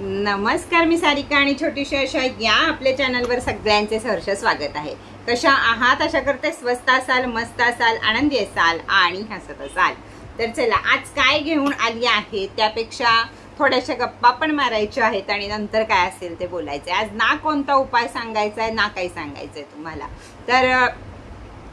नमस्कार, मी सारिका आणि छोटीशी अशा या आपल्या चॅनलवर सगळ्यांचे सहर्ष स्वागत आहे। कशा आहात? आशा करते स्वस्त असाल, मस्त असाल, आनंदी असाल आणि हसत असाल। तर चला, आज काय घेऊन आली आहे त्यापेक्षा थोड्याशा गप्पा पण मारायच्या आहेत आणि नंतर काय असेल ते बोलायचं आहे। आज ना कोणता उपाय सांगायचा आहे ना काही सांगायचं आहे तुम्हाला। तर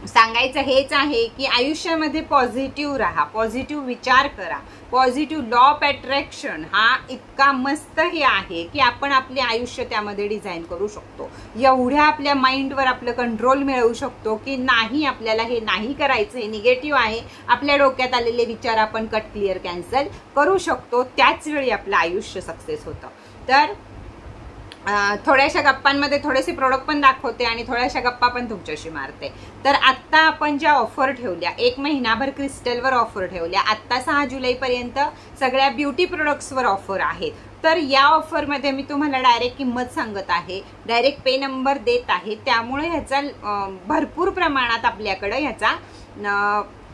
सांगायचं हेच आहे की आयुष्यामध्ये पॉझिटिव्ह राहा, पॉझिटिव्ह विचार करा। पॉझिटिव्ह लॉ ऑफ अट्रॅक्शन हा इतका मस्त हे आहे की आपण आपले आयुष्य त्यामध्ये डिझाईन करू शकतो। एवढ्या आपल्या माइंडवर आपलं कंट्रोल मिळवू शकतो की नाही, आपल्याला हे नाही करायचं, हे निगेटिव्ह आहे, आपल्या डोक्यात आलेले विचार आपण कट क्लिअर कॅन्सल करू शकतो। त्याच वेळी आपलं आयुष्य सक्सेस होतं। तर थोड्याशा गप्पांमध्ये थोडेसे प्रोडक्ट पण दाखवते आणि थोड्याशा गप्पा पण तुमच्याशी मारते। तर आत्ता आपण ज्या ऑफर ठेवल्या, एक महिनाभर क्रिस्टलवर ऑफर ठेवल्या, आत्ता 6 जुलैपर्यंत सगळ्या ब्युटी प्रोडक्ट्सवर ऑफर आहेत। तर या ऑफरमध्ये मी तुम्हाला डायरेक्ट किंमत सांगत आहे, डायरेक्ट पे नंबर देत आहे, त्यामुळे ह्याचा भरपूर प्रमाणात आपल्याकडे ह्याचा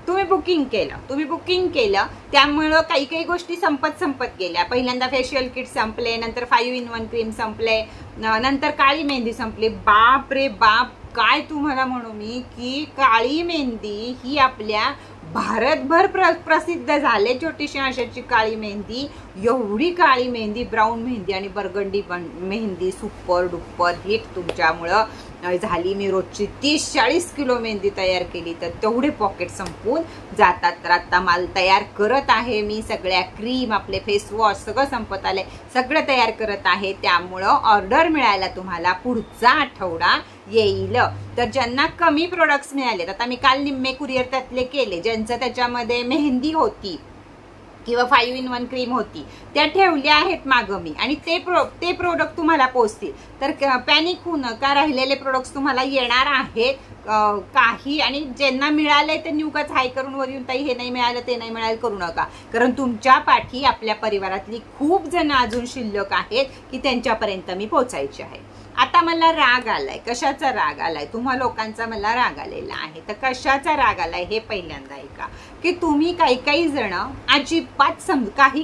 तुम्ही बुकिंग केलं त्यामुळे काही काही गोष्टी संपत गेल्या। पहिल्यांदा फेशियल किट संपले, नंतर 5 in 1 क्रीम संपले, नंतर काळी मेहंदी संपली। बाप रे बाप, काय तुम्हाला म्हणू मी की काळी मेहंदी ही आपल्या भारतभर प्रसिद्ध झाले। छोटीशी अशाची काळी मेहंदी, एवढी काळी मेहंदी, ब्राऊन मेहंदी आणि burgundy mehndi super duper hit तुमच्यामुळं झाली। मी रोजची 30-40 किलो मेहंदी तयार केली तर तेवढे पॉकेट संपून जातात। तर आता माल तयार करत आहे मी, सगळ्या क्रीम, आपले फेस वॉश सगळं संपत आले, सगळं तयार करत आहे। त्यामुळं ऑर्डर मिळायला तुम्हाला पुढचा आठवडा येईल। तर ज्यांना कमी प्रोडक्ट्स मिळालेत, आता मी काल निम्मे कुरिअर त्यातले केले, ज्यांचं त्याच्यामध्ये मेहंदी होती किंवा 5 in 1 क्रीम होती, त्या ठेवल्या आहेत मागं मी, आणि ते प्रोडक्ट तुम्हाला पोचतील। तर पॅनिक होऊ नका, राहिलेले प्रोडक्ट्स तुम्हाला येणार आहेत काही, आणि ज्यांना मिळालंय त्यांनी उगाच हाय करून वर येऊन ताई हे नाही मिळालं ते नाही मिळालं करू नका, कारण तुमच्या पाठी आपल्या परिवारातली खूप जण अजून शिल्लक आहेत की त्यांच्यापर्यंत मी पोचायचे आहे। आता मला राग आलाय, कशाचा राग आलाय? तुम्हा लोकांचा मला राग आलेला आहे। तर कशाचा राग आलाय हे पहिल्यांदा ऐका, की तुम्ही काही जण अजिबात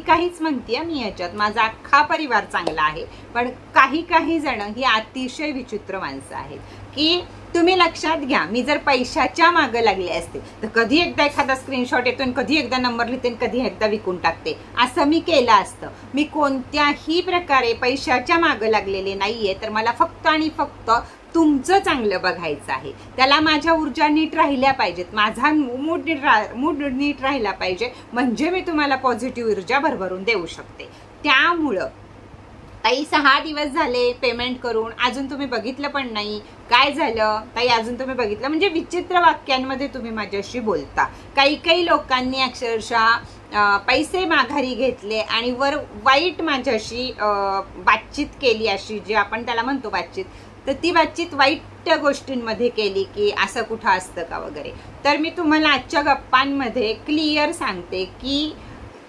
काहीच म्हणतीये मी, याच्यात माझा अख्खा परिवार चांगला आहे, पण काही जण ही अतिशय विचित्र माणसं आहेत की तुम्ही लक्षात घ्या, मी जर पैशाच्या मागे लागले असते तर कधी एकदा एखादा स्क्रीनशॉट येतो आणि कधी एकदा नंबर लिहिते आणि कधी एकदा विकून टाकते, असं मी केलं असतं। मी कोणत्याही प्रकारे पैशाच्या मागे लागलेले नाहीये। तर मला फक्त आणि फक्त तुमचं चांगलं बघायचं आहे, त्याला माझ्या ऊर्जा नीट राहिल्या पाहिजेत, माझा मूड नीट राहिला पाहिजे, म्हणजे मी तुम्हाला पॉझिटिव्ह ऊर्जा भरभरून देऊ शकते। त्यामुळं ताई 6 दिवस झाले पेमेंट करून, अजून तुम्ही बघितलं पण नाही, काय झालं ताई अजून तुम्ही बघितलं? म्हणजे विचित्र वाक्यांमध्ये तुम्ही माझ्याशी बोलता। काही लोकांनी अक्षरशः पैसे माघारी घेतले आणि वर वाईट माझ्याशी बातचीत केली, अशी जे आपण त्याला म्हणतो बातचीत, तर ती बातचीत वाईट गोष्टींमध्ये केली की असं कुठं असतं का वगैरे। तर मी तुम्हाला आजच्या गप्पांमध्ये क्लिअर सांगते की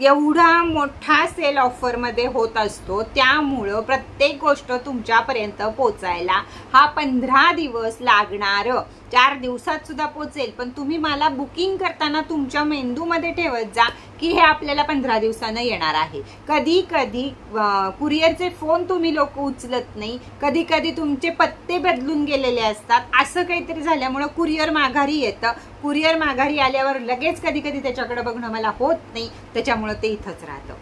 एवढा मोठा सेल ऑफर मध्ये होत असतो, त्यामुळं प्रत्येक गोष्ट तुमच्यापर्यंत पोचायला हा 15 दिवस लागणार। 4 दिवसात सुद्धा पोचेल, पण तुम्ही मला बुकिंग करताना तुमच्या मेंदूमध्ये ठेवत जा की हे आपल्याला 15 दिवसानं येणार आहे। कधी कुरिअरचे फोन तुम्ही लोक उचलत नाही, कधी तुमचे पत्ते बदलून गेलेले असतात, असं काहीतरी झाल्यामुळं कुरिअर माघारी येतं। कुरिअर माघारी आल्यावर लगेच कधी त्याच्याकडे बघणं मला होत नाही, त्याच्यामुळं ते इथंच राहतं।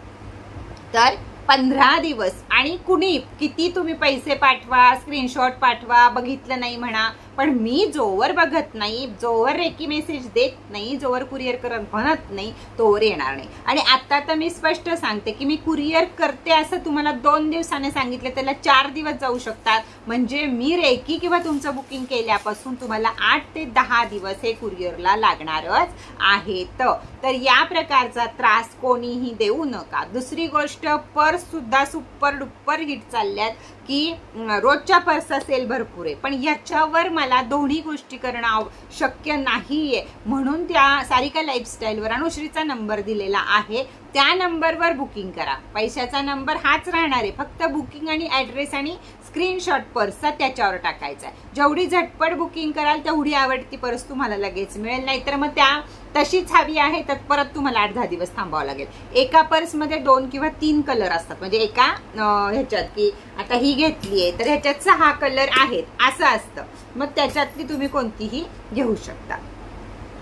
तर 15 दिवस, आणि कुणी किती तुम्ही पैसे पाठवा, स्क्रीनशॉट पाठवा, बघितलं नाही म्हणा, पण मी जोवर बघत नाही, जोवर रेकी मेसेज देत नाही, जोवर कुरिअर करत म्हणत नाही, तोवर येणार नाही। आणि आता तर मी स्पष्ट सांगते की मी कुरिअर करते असं तुम्हाला 2 दिवसाने सांगितले, त्याला 4 दिवस जाऊ शकतात, म्हणजे मी रेकी किंवा तुमचं बुकिंग केल्यापासून तुम्हाला 8 ते 10 दिवस हे कुरिअरला लागणारच आहेत। तर या प्रकारचा त्रास कोणीही देऊ नका। दुसरी गोष्ट, पर्स सुद्धा सुपर डुपर हिट चालल्यात की रोजच्या पर्सचा सेल भरपूर आहे, पण याच्यावर मला मला दोन्ही गोष्टी करणं शक्य नाहीये, म्हणून त्या सारिका लाईफस्टाईलवर अनुश्रीचा नंबर दिलेला आहे, त्या नंबरवर बुकिंग करा. पैशाचा नंबर हाच राहणार आहे, फक्त बुकिंग आणि ॲड्रेस आणि स्क्रीनशॉट पर्सचा त्याच्यावर टाकायचा आहे. जेवढी झटपट बुकिंग कराल तेवढी आवडती पर्स तुम्हाला लगेच मिळेल, नाहीतर मग त्या तशीच हवी आहे तर परत तुम्हाला 8-10 दिवस थांबावं लागेल. एका पर्समध्ये 2 किंवा 3 कलर असतात, म्हणजे एका ह्याच्यात की आता ही घेतली आहे तर ह्याच्यात 6 कलर आहेत असं असतं, मग त्याच्यातली तुम्ही कोणतीही घेऊ शकता.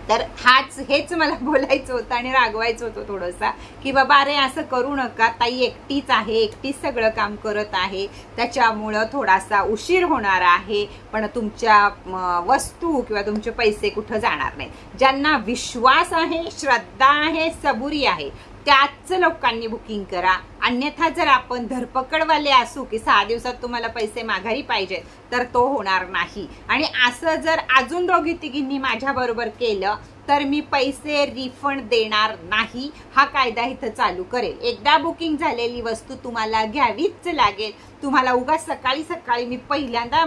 तर हेच मला बोलायचं होतं आणि रागवायचं होतं थोडंसं की बाबा अरे असं करू नका, ताई एकटीच आहे, एकटीच सगळं काम करत आहे, त्याच्यामुळं थोडासा उशीर होणार आहे, पण तुमच्या वस्तू किंवा तुमचे पैसे कुठं जाणार नाही. ज्यांना विश्वास आहे, श्रद्धा आहे, सबुरी आहे त्याच लोकांनी बुकिंग करा. अन्यथा जर आपण धरपकडवाले असू की 6 दिवसात तुम्हाला पैसे माघारी पाहिजे तर तो होणार नाही. आणि असं जर अजून दोघी तिघींनी माझ्या बरोबर केलं तर मी पैसे रिफंड देणार नाही, हा कायदा इथं चालू करेल. एकदा बुकिंग झालेली वस्तू तुम्हाला घ्यावीच लागेल. तुम्हाला उगाच सकाळी सकाळी मी पहिल्यांदा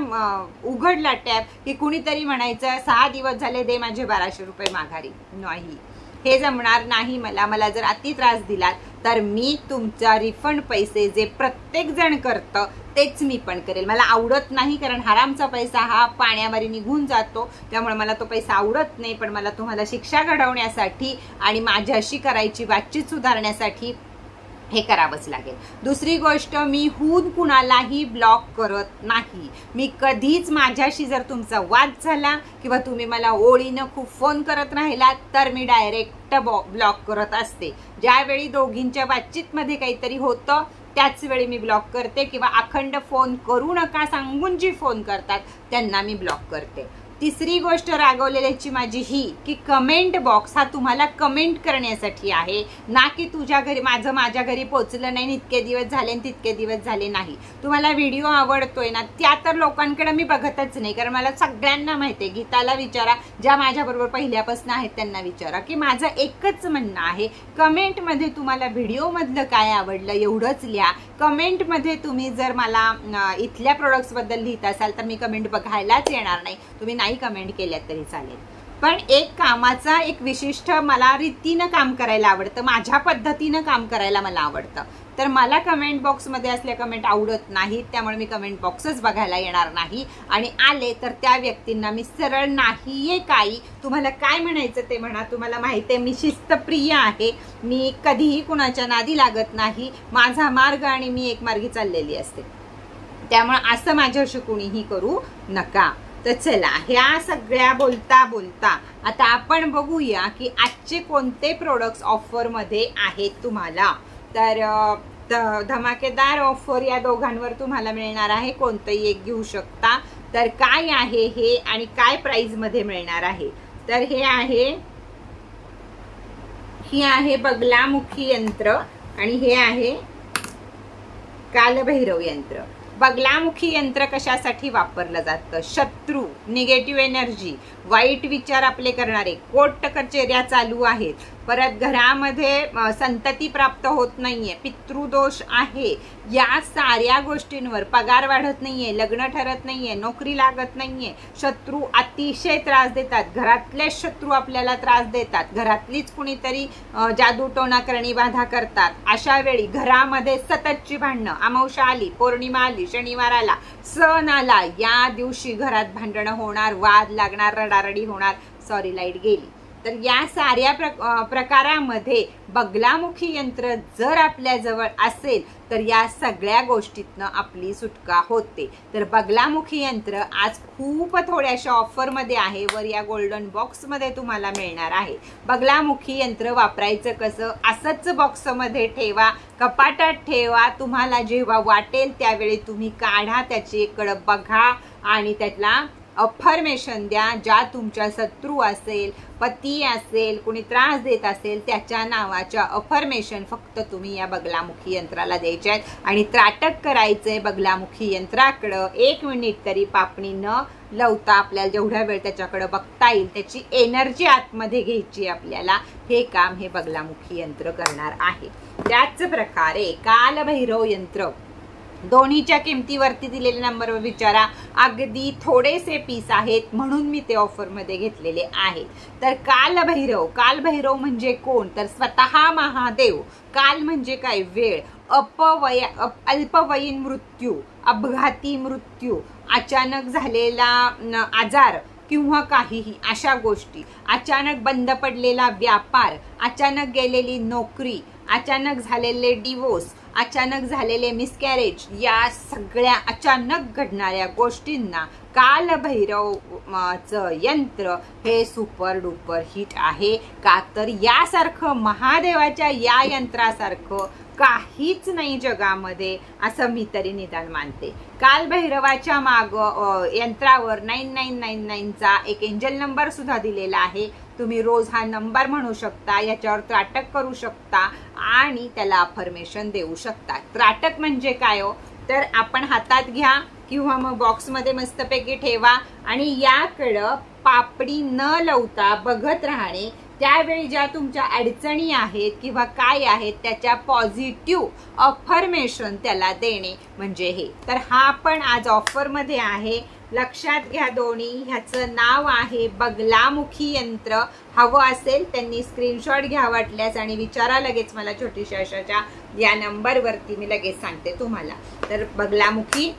उघडला टॅब की कुणीतरी म्हणायचं 6 दिवस झाले दे माझे 1200 रुपये माघारी. नाही, हे जमणार नाही. मला जर अति त्रास दिलात तर मी तुमचा रिफंड पैसे जे प्रत्येक जण करतं तेच मी पण करेल. मला आवडत नाही, कारण हरामचा पैसा हा पाण्यावर निघून जातो, त्यामुळे मला तो पैसा आवडत नाही. पण मला तुम्हाला शिक्षा घडवण्यासाठी आणि माझ्याशी करायची बातचीत सुधारण्यासाठी हे करावंच लागेल. दुसरी गोष्ट, मी हून कुणालाही ब्लॉक करत नाही. मी कधीच माझ्याशी जर तुमचा वाद झाला किंवा तुम्ही मला ओळीनं खूप फोन करत राहिलात तर मी डायरेक्ट ब्लॉक करत असते. ज्यावेळी दोघींच्या बातचीतमध्ये काहीतरी होतं त्याच वेळी मी ब्लॉक करते, किंवा अखंड फोन करू नका सांगून जी फोन करतात त्यांना मी ब्लॉक करते. तिसरी गोष्ट रागवलेल्याची माझी ही की कमेंट बॉक्स हा तुम्हाला कमेंट करण्यासाठी आहे, ना की तुझ्या घरी माझ्या घरी पोहोचलं नाही, इतके दिवस झाले तितके दिवस झाले नाही. तुम्हाला व्हिडिओ आवडतोय ना, त्या तर लोकांकडे मी बघतच नाही, कारण मला सगळ्यांना माहिती आहे. गीताला विचारा, ज्या माझ्याबरोबर पहिल्यापासून आहेत त्यांना विचारा, की माझं एकच म्हणणं आहे, कमेंटमध्ये तुम्हाला व्हिडिओमधलं काय आवडलं एवढंच लिहा. कमेंटमध्ये तुम्ही जर मला इथल्या प्रोडक्ट्सबद्दल लिहित असाल तर मी कमेंट बघायलाच येणार नाही. तुम्ही नाही कमेंट केल्या तरी चालेल. पण एक कामाचा एक विशिष्ट मला रीतीनं काम करायला आवडतं, माझ्या पद्धतीनं काम करायला मला आवडतं. तर मला कमेंट बॉक्समध्ये असल्या कमेंट आवडत नाहीत, त्यामुळे मी कमेंट बॉक्सच बघायला येणार नाही. आणि आले तर त्या व्यक्तींना मी सरळ नाहीये काही, तुम्हाला काय म्हणायचं ते म्हणा. तुम्हाला माहिती आहे मी शिस्तप्रिय आहे, मी कधीही कुणाच्या नादी लागत नाही. माझा मार्ग आणि मी एक मार्गी चाललेली असते, त्यामुळे असं माझ्याशी कुणीही करू नका. तर चला, ह्या सगळ्या बोलता बोलता आता आपण बघूया की आजचे कोणते प्रोडक्ट्स ऑफरमध्ये आहेत तुम्हाला. तर धमाकेदार ऑफर या दोघांवर तुम्हाला मिळणार आहे, कोणतंही एक घेऊ शकता. तर काय आहे हे आणि काय प्राइस मध्ये मिळणार आहे, तर ही आहे बगलामुखी यंत्र आणि हे आहे कालभैरव यंत्र. बगलामुखी यंत्र कशासाठी वापरलं जातं? शत्रू, निगेटिव्ह एनर्जी, वाईट विचार आपले करणारे, कोर्ट कचेऱ्या चालू आहेत, परत घरामध्ये संतती प्राप्त होत नाहीये, पितृदोष आहे, या साऱ्या गोष्टींवर पगार वाढत नाहीये, लग्न ठरत नाहीये, नोकरी लागत नाहीये, शत्रू अतिशय त्रास देतात, घरातलेच शत्रू आपल्याला त्रास देतात, घरातलीच कुणीतरी जादू टोना करणी बाधा करतात. अशा वेळी घरामध्ये सततची भांडणं, अमावस्या आली, पौर्णिमा आली, शनिवार आला, सण आला, या दिवशी घरात भांडणं होणार, वाद लागणार, रडारडी होणार. सॉरी लाईट गेली. तर या साऱ्या प्रकारामध्ये बगलामुखी यंत्र जर आपल्या जवळ असेल तर या सगळ्या गोष्टीतनं आपली सुटका होते. तर बगलामुखी यंत्र आज खूप थोड्याशा ऑफरमध्ये आहे, वर या गोल्डन बॉक्समध्ये तुम्हाला मिळणार आहे. बगलामुखी यंत्र वापरायचं कसं? असंच बॉक्समध्ये ठेवा, कपाटात ठेवा, तुम्हाला जेव्हा वाटेल त्यावेळी तुम्ही काढा, त्याची कडे बघा आणि त्यातला अफर्मेशन द्या. ज्या तुमच्या शत्रू असेल, पती असेल, कोणी त्रास देत असेल, त्याच्या नावाच्या अफर्मेशन फक्त तुम्ही या बगलामुखी यंत्राला द्यायचे आहेत आणि त्राटक करायचंय बगलामुखी यंत्राकडं. 1 मिनिट तरी पापणी न लावता आपल्याला जेवढा वेळ त्याच्याकडे बघता येईल त्याची एनर्जी आतमध्ये घ्यायची आपल्याला. हे काम हे बगलामुखी यंत्र करणार आहे. त्याच प्रकारे कालभैरव यंत्र दोन्हीच्या किमतीवरती दिलेल्या नंबरवर विचारा. अगदी थोडेसे पीस आहेत म्हणून मी ते ऑफरमध्ये घेतलेले आहेत. तर कालभैरव, कालभैरव म्हणजे कोण तर स्वतः महादेव. काल म्हणजे काय वेळ, अल्पवयीन मृत्यू, अपघाती मृत्यू, अचानक झालेला आजार किंवा काहीही अशा गोष्टी, अचानक बंद पडलेला व्यापार, अचानक गेलेली नोकरी, अचानक झालेले डिवोर्स, अचानक झालेले मिसकॅरेज, या सगळ्या अचानक घडणाऱ्या गोष्टींना कालभैरवचं यंत्र हे सुपर डुपर हिट आहे. का तर यासारखं महादेवाच्या या यंत्रासारखं काहीच नाही जगामध्ये, असं मी तरी निदान मानते. कालभैरवाच्या माग यंत्रावर 9999चा एक एंजल नंबर सुद्धा दिलेला आहे. तुम्ही रोज हा नंबर म्हणू शकता, याच्यावर त्राटक करू शकता आणि त्याला अफर्मेशन देऊ शकता. त्राटक म्हणजे काय हो तर आपण हातात घ्या किंवा मग बॉक्समध्ये मस्तपैकी ठेवा आणि याकडं पापडी न लावता बघत राहणे. त्यावेळी ज्या तुमच्या अडचणी आहेत किंवा काय आहेत त्याच्या पॉझिटिव्ह अफर्मेशन त्याला देणे म्हणजे हे. तर हा पण आज ऑफरमध्ये आहे, लक्षात घ्या दोन्ही. ह्याचं नाव आहे बगलामुखी यंत्र. हवं असेल त्यांनी स्क्रीनशॉट घ्या वाटल्यास आणि विचारा लगेच मला छोटीशा अशाच्या या नंबरवरती, मी लगेच सांगते तुम्हाला. तर बगलामुखी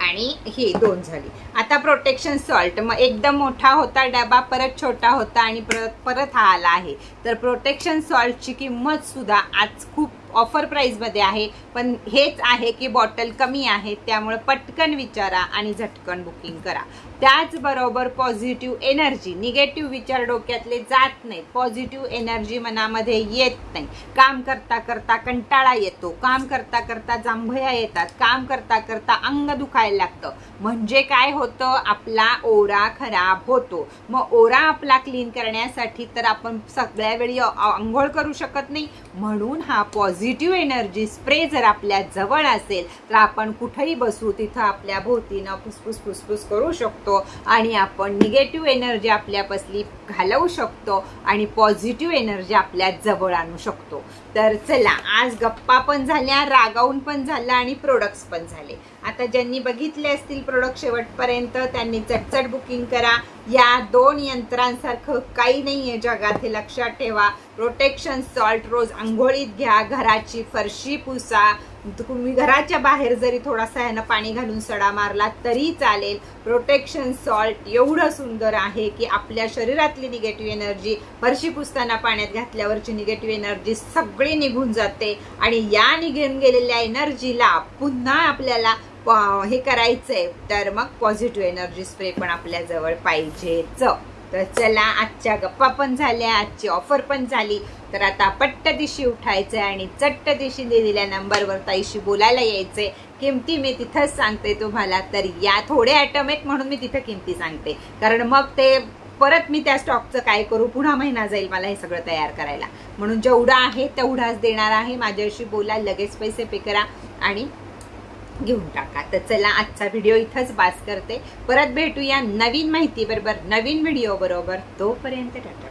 आणि ही दोन झाली. आता प्रोटेक्शन सॉल्ट, मग एकदम मोठा होता डबा, परत छोटा होता आणि परत हा आला आहे. तर प्रोटेक्शन सॉल्टची किंमत सुद्धा आज खूप ऑफर प्राइस मध्ये आहे, पण हेच आहे की बॉटल कमी आहे, त्यामुळे पटकन विचारा आणि झटकन बुकिंग करा. त्याचबरोबर पॉझिटिव्ह एनर्जी, निगेटिव्ह विचार डोक्यातले जात नाहीत, पॉझिटिव्ह एनर्जी मनामध्ये येत नाही. काम करता करता कंटाळा येतो, काम करता करता जांभया येतात, काम करता करता अंग दुखायला लागतं. म्हणजे काय होतं, आपला ओरा खराब होतो. मग ओरा आपला क्लीन करण्यासाठी तर आपण सगळ्या वेळी आंघोळ करू शकत नाही, म्हणून हा पॉझिटिव्ह एनर्जी स्प्रे जर आपल्या जवळ असेल तर आपण कुठेही बसू तिथं आपल्या भोवतीनं फुसफुस फुसफुस करू शकतो आणि आपण निगेटिव्ह एनर्जी आपल्यापासली घालवू शकतो आणि पॉझिटिव्ह एनर्जी आपल्या जवळ आणू शकतो. तर चला, आज गप्पा पण झाल्या, रागावून पण झालं आणि प्रोडक्ट्स पण झाले. आता ज्यांनी बघितले असतील प्रोडक्ट शेवटपर्यंत त्यांनी चटचट बुकिंग करा. या दोन यंत्रांसारखं काही नाहीये जगात, हे लक्षात ठेवा. प्रोटेक्शन सॉल्ट रोज आंघोळीत घ्या, घराची फरशी पुसा, तुम्ही घराच्या बाहेर जरी थोडासा ह्यानं पाणी घालून सडा मारला तरी चालेल. प्रोटेक्शन सॉल्ट एवढं सुंदर आहे की आपल्या शरीरातली निगेटिव्ह एनर्जी फरशी पुसताना पाण्यात घातल्यावरची निगेटिव्ह एनर्जी सगळी निघून जाते आणि या निघून गेलेल्या एनर्जीला पुन्हा आपल्याला हे करायचंय तर मग पॉझिटिव्ह एनर्जी स्प्रे पण आपल्या जवळ पाहिजेच. तर चला, आजच्या गप्पा पण झाल्या, आजची ऑफर पण झाली. तर आता पट्ट दिशी उठायचंय आणि चट्ट दिशी दिलेल्या नंबरवर ताईशी बोलायला यायचंय. किमती मी तिथंच सांगते तुम्हाला. तर या थोडे आयटम आहेत म्हणून मी तिथं किमती सांगते, कारण मग ते परत मी त्या स्टॉकचं काय करू, पुन्हा महिना जाईल मला हे सगळं तयार करायला. म्हणून जेवढं आहे तेवढाच देणार आहे. माझ्याशी बोला, लगेच पैसे पे करा आणि घेऊन टाका. तर चला, आजचा व्हिडिओ इथंच बास करते. परत भेटूया नवीन माहिती बरोबर, नवीन व्हिडिओ बरोबर. तोपर्यंत टाटा.